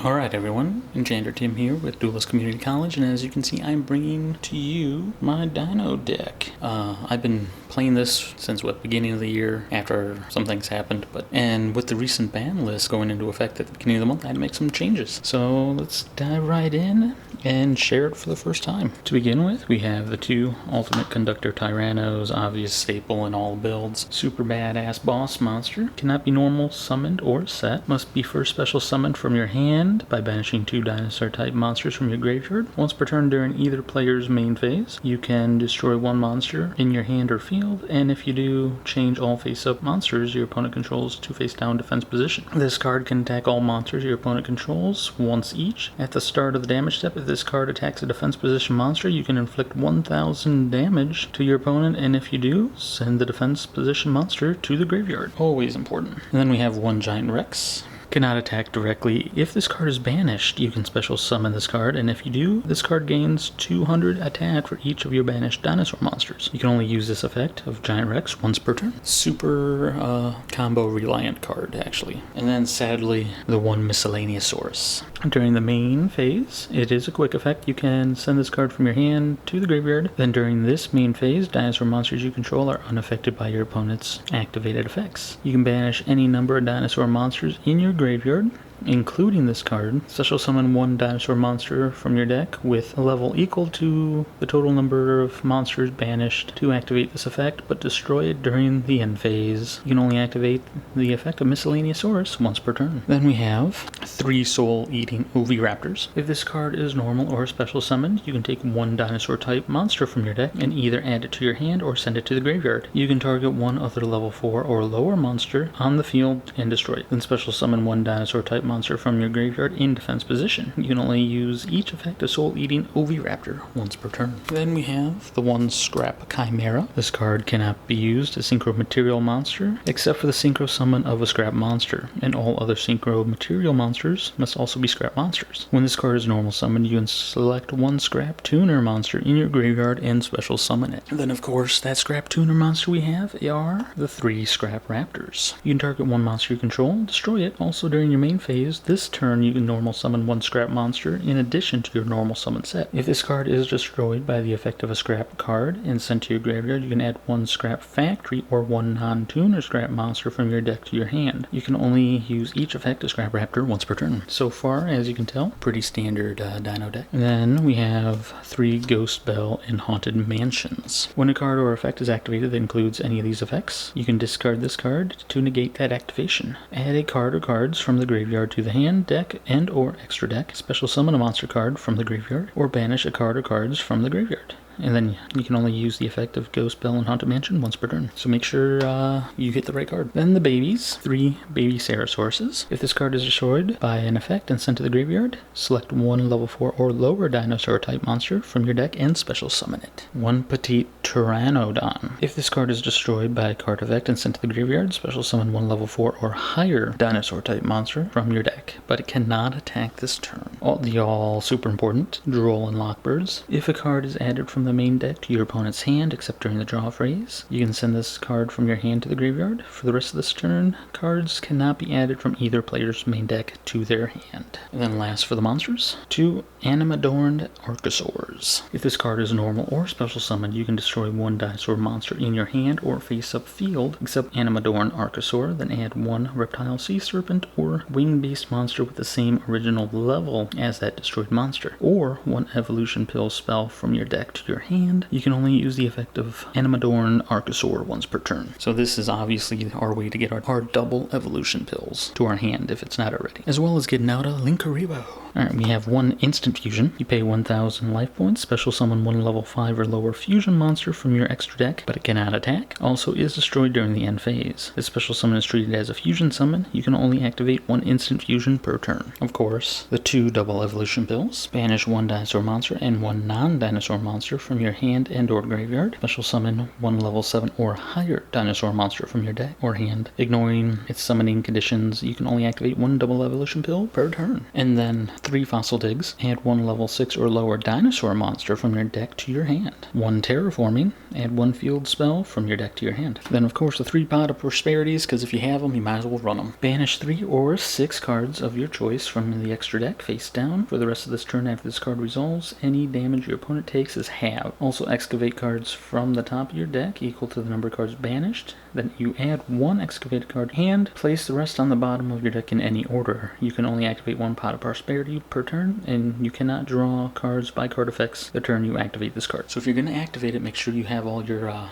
Alright everyone, Enchanter Tim here with Duelist Community College, and as you can see I'm bringing to you my Dino deck. I've been playing this since beginning of the year after some things happened, and with the recent ban list going into effect at the beginning of the month I had to make some changes. So let's dive right in and share it for the first time. To begin with, we have the two Ultimate Conductor Tyrannos, obvious staple in all builds. Super badass boss monster, cannot be normal summoned or set, must be first special summoned from your hand by banishing two dinosaur type monsters from your graveyard. Once per turn during either player's main phase, you can destroy one monster in your hand or field, and if you do, change all face-up monsters your opponent controls to face-down defense position. This card can attack all monsters your opponent controls once each. At the start of the damage step, if this card attacks a defense position monster, you can inflict 1000 damage to your opponent, and if you do, send the defense position monster to the graveyard. Always important. And then we have one Giant Rex. Cannot attack directly. If this card is banished, you can special summon this card, and if you do, this card gains 200 attack for each of your banished dinosaur monsters. You can only use this effect of Giant Rex once per turn. Super combo reliant card, actually. And then sadly, the one Miscellaneousaurus. During the main phase, it is a quick effect. You can send this card from your hand to the graveyard. Then during this main phase, dinosaur monsters you control are unaffected by your opponent's activated effects. You can banish any number of dinosaur monsters in your graveyard, including this card. Special summon one dinosaur monster from your deck with a level equal to the total number of monsters banished to activate this effect, but destroy it during the end phase. You can only activate the effect of Miscellaneousaurus once per turn. Then we have three soul-eating Oviraptors. If this card is normal or special summoned, you can take one dinosaur type monster from your deck and either add it to your hand or send it to the graveyard. You can target one other level 4 or lower monster on the field and destroy it. Then special summon one dinosaur type monster from your graveyard in defense position. You can only use each effect of soul-eating Oviraptor once per turn. Then we have the one Scrap Chimera. This card cannot be used as synchro material monster except for the synchro summon of a scrap monster, and all other synchro material monsters must also be scrap monsters. When this card is normal summoned, you can select one scrap tuner monster in your graveyard and special summon it. And then of course that scrap tuner monster we have are the three Scrap Raptors. You can target one monster you control, destroy it. Also during your main phase, this turn you can normal summon one scrap monster in addition to your normal summon set. If this card is destroyed by the effect of a scrap card and sent to your graveyard, you can add one scrap factory or one non-tuner scrap monster from your deck to your hand. You can only use each effect of Scrap Raptor once per turn. So far, as you can tell, pretty standard Dino deck. And then we have three Ghost Bell and Haunted Mansions. When a card or effect is activated that includes any of these effects, you can discard this card to negate that activation. Add a card or cards from the graveyard to the hand, deck, and or extra deck, special summon a monster card from the graveyard, or banish a card or cards from the graveyard. And then you can only use the effect of Ghost Bell and Haunted Mansion once per turn. So make sure you hit the right card. Then the babies. Three baby Cerasauruses. If this card is destroyed by an effect and sent to the graveyard, select one level 4 or lower dinosaur type monster from your deck and special summon it. One Petite Pteranodon. If this card is destroyed by a card effect and sent to the graveyard, special summon one level 4 or higher dinosaur type monster from your deck, but it cannot attack this turn. All super important, Droll and Lockbirds. If a card is added from the main deck to your opponent's hand, except during the draw phase, you can send this card from your hand to the graveyard. For the rest of this turn, cards cannot be added from either player's main deck to their hand. And then last for the monsters, two Animadorned Archosaurs. If this card is normal or special summoned, you can destroy one dinosaur monster in your hand or face-up field, except Animadorned Archosaur, then add one reptile sea serpent or wing-based monster with the same original level as that destroyed monster, or one evolution pill spell from your deck to your hand. You can only use the effect of Animadorned Archosaur once per turn. So this is obviously our way to get our double evolution pills to our hand if it's not already, as well as getting out a Linkuriboh. Alright, we have one instant fusion. You pay 1000 life points, special summon one level 5 or lower fusion monster from your extra deck, but it cannot attack. Also is destroyed during the end phase. This special summon is treated as a fusion summon. You can only activate one instant fusion per turn. Of course, the two double evolution pills. Banish one dinosaur monster and one non-dinosaur monster from your hand and or graveyard. Special summon one level 7 or higher dinosaur monster from your deck or hand. Ignoring its summoning conditions, you can only activate one double evolution pill per turn. And then 3 fossil digs. Add one level 6 or lower dinosaur monster from your deck to your hand. 1 terraforming. Add 1 field spell from your deck to your hand. Then of course the 3 pot of prosperities, because if you have them, you might as well run them. Banish 3 or 6 cards of your choice from the extra deck face down. For the rest of this turn after this card resolves, any damage your opponent takes is halved. Also excavate cards from the top of your deck equal to the number of cards banished. Then you add 1 excavated card and place the rest on the bottom of your deck in any order. You can only activate 1 pot of prosperity per turn, and you cannot draw cards by card effects the turn you activate this card. So if you're going to activate it, make sure you have all your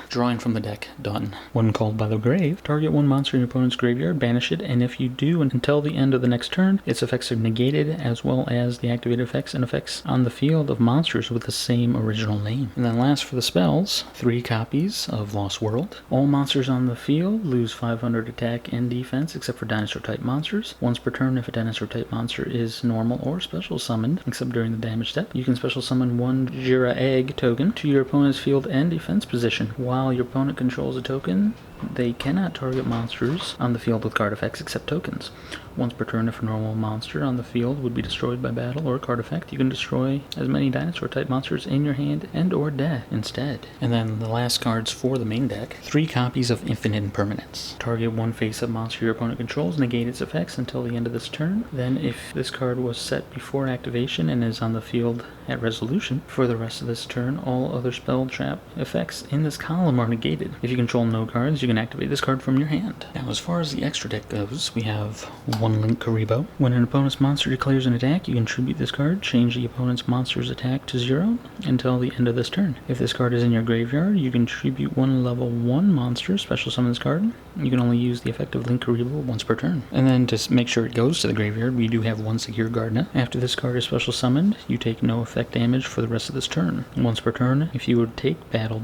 drawing from the deck done. When called by the grave, target 1 monster in your opponent's graveyard, banish it, and if you do until the end of the next turn, its effects are negated, as well as the activated effects and effects on the field of monsters with the same original name. And then last for the spells, 3 copies of Lost World. All monsters on the field lose 500 attack and defense except for dinosaur type monsters. Once per turn if a dinosaur type monster is normal or special summoned, except during the damage step, you can special summon 1 Jira Egg token to your opponent's field and defense position. While your opponent controls a token, they cannot target monsters on the field with card effects except tokens. Once per turn, if a normal monster on the field would be destroyed by battle or card effect, you can destroy as many dinosaur type monsters in your hand and or deck instead. And then the last cards for the main deck, 3 copies of Infinite Impermanence. Target 1 face-up monster your opponent controls, negate its effects until the end of this turn. Then if this card was set before activation and is on the field at resolution, for the rest of this turn, all other spell trap effects in this column are negated. If you control no cards, you can activate this card from your hand. Now as far as the extra deck goes, we have 1 Link Karibo. When an opponent's monster declares an attack, you can tribute this card, change the opponent's monster's attack to 0 until the end of this turn. If this card is in your graveyard, you can tribute 1 level 1 monster, special summon this card. You can only use the effect of Link Karibo once per turn. And then to make sure it goes to the graveyard, we do have 1 Secure Gardener. After this card is special summoned, you take no effect damage for the rest of this turn. Once per turn, if you would take battle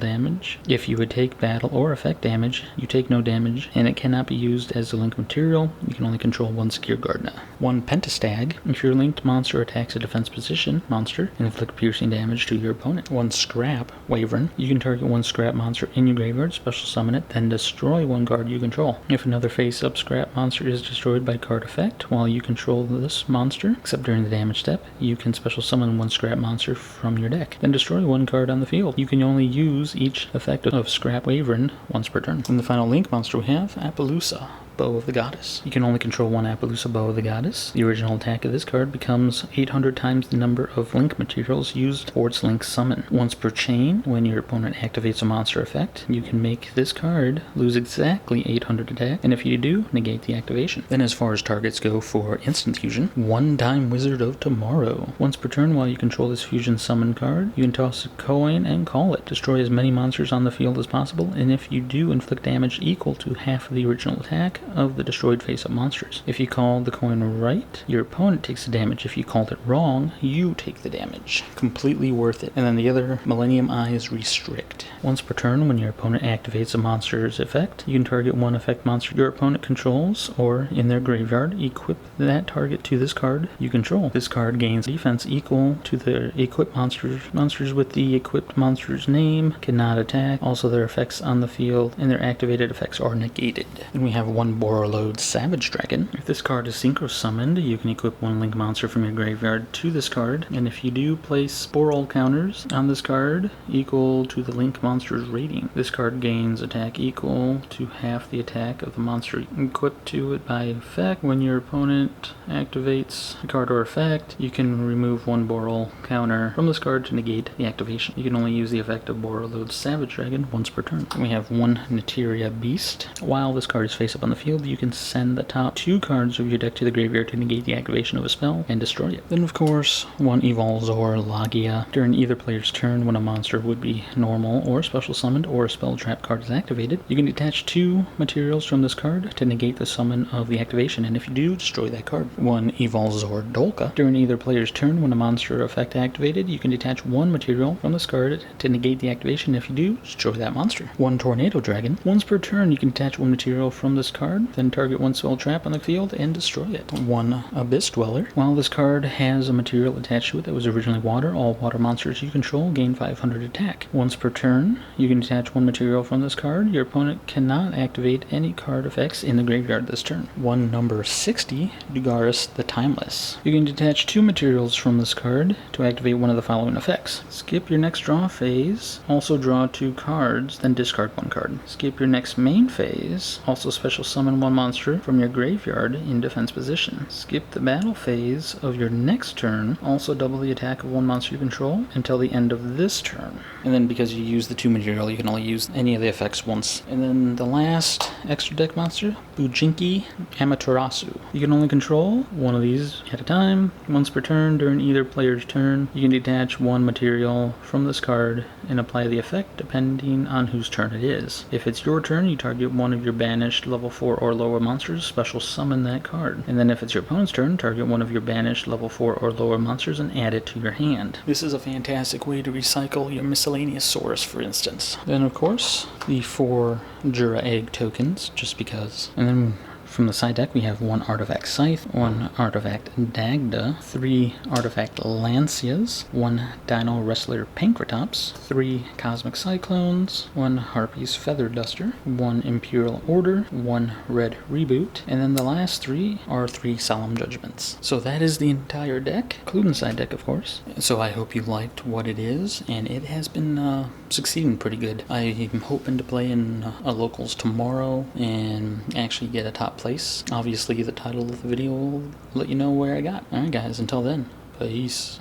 or effect damage, you take no damage, and it cannot be used as a link material. You can only control 1 Secure Gardener. 1 Pentastag. If your linked monster attacks a defense position monster and inflict piercing damage to your opponent. 1 Scrap Wyvern. You can target 1 scrap monster in your graveyard, special summon it, then destroy 1 card you control. If another face-up scrap monster is destroyed by card effect while you control this monster, except during the damage step, you can special summon 1 scrap monster from your deck, then destroy 1 card on the field. You can only use each effect of Scrap Wyvern once per turn. And the final link monster we have, Appaloosa, Bow of the Goddess. You can only control 1 Appaloosa Bow of the Goddess. The original attack of this card becomes 800 times the number of link materials used for its link summon. Once per chain, when your opponent activates a monster effect, you can make this card lose exactly 800 attack, and if you do, negate the activation. Then as far as targets go for instant fusion, 1 Dime Wizard of Tomorrow. Once per turn while you control this fusion summon card, you can toss a coin and call it. Destroy as many monsters on the field as possible, and if you do, inflict damage equal to half of the original attack of the destroyed face-up monsters. If you call the coin right, your opponent takes the damage. If you called it wrong, you take the damage. Completely worth it. And then the other Millennium Eyes Restrict. Once per turn, when your opponent activates a monster's effect, you can target 1 effect monster your opponent controls or in their graveyard. Equip that target to this card you control. This card gains defense equal to the equipped monsters. Monsters with the equipped monster's name cannot attack. Also, their effects on the field and their activated effects are negated. And we have 1 Borreload Savage Dragon. If this card is synchro summoned, you can equip 1 link monster from your graveyard to this card, and if you do, place Boral counters on this card equal to the link monster's rating. This card gains attack equal to half the attack of the monster equipped to it by effect. When your opponent activates a card or effect, you can remove 1 Boral counter from this card to negate the activation. You can only use the effect of Borreload Savage Dragon once per turn. We have 1 Neteria Beast. While this card is face up on the field, you can send the top 2 cards of your deck to the graveyard to negate the activation of a spell and destroy it. Then of course, 1 Evolzor Lagia. During either player's turn, when a monster would be normal or special summoned or a spell trap card is activated, you can detach 2 materials from this card to negate the summon of the activation, and if you do, destroy that card. 1 Evolzor Dolka. During either player's turn, when a monster effect activated, you can detach 1 material from this card to negate the activation. If you do, destroy that monster. 1 Tornado Dragon. Once per turn, you can detach 1 material from this card card, then target one spell trap on the field and destroy it. 1 Abyss Dweller. While this card has a material attached to it that was originally water, all water monsters you control gain 500 attack. Once per turn, you can detach 1 material from this card. Your opponent cannot activate any card effects in the graveyard this turn. 1 number 60, Dugaris the Timeless. You can detach 2 materials from this card to activate one of the following effects. Skip your next draw phase, also draw 2 cards, then discard 1 card. Skip your next main phase, also special summon 1 monster from your graveyard in defense position. Skip the battle phase of your next turn, also double the attack of 1 monster you control until the end of this turn. And then because you use the 2 material, you can only use any of the effects once. And then the last extra deck monster, Bujinki Amaterasu. You can only control 1 of these at a time. Once per turn during either player's turn, you can detach 1 material from this card and apply the effect depending on whose turn it is. If it's your turn, you target 1 of your banished level 4 or lower monsters, special summon that card. And then if it's your opponent's turn, target 1 of your banished level 4 or lower monsters and add it to your hand. This is a fantastic way to recycle your miscellaneous source, for instance. Then of course, the 4 Jura Egg tokens, just because. And then from the side deck, we have 1 Artifact Scythe, 1 Artifact Dagda, 3 Artifact Lancias, 1 Dino Wrestler Pankratops, 3 Cosmic Cyclones, 1 Harpy's Feather Duster, 1 Imperial Order, 1 Red Reboot, and then the last 3 are 3 Solemn Judgments. So that is the entire deck, including the side deck, of course. So I hope you liked what it is, and it has been succeeding pretty good. I'm hoping to play in a locals tomorrow and actually get a top place. Obviously, the title of the video will let you know where I got. Alright guys, until then, peace.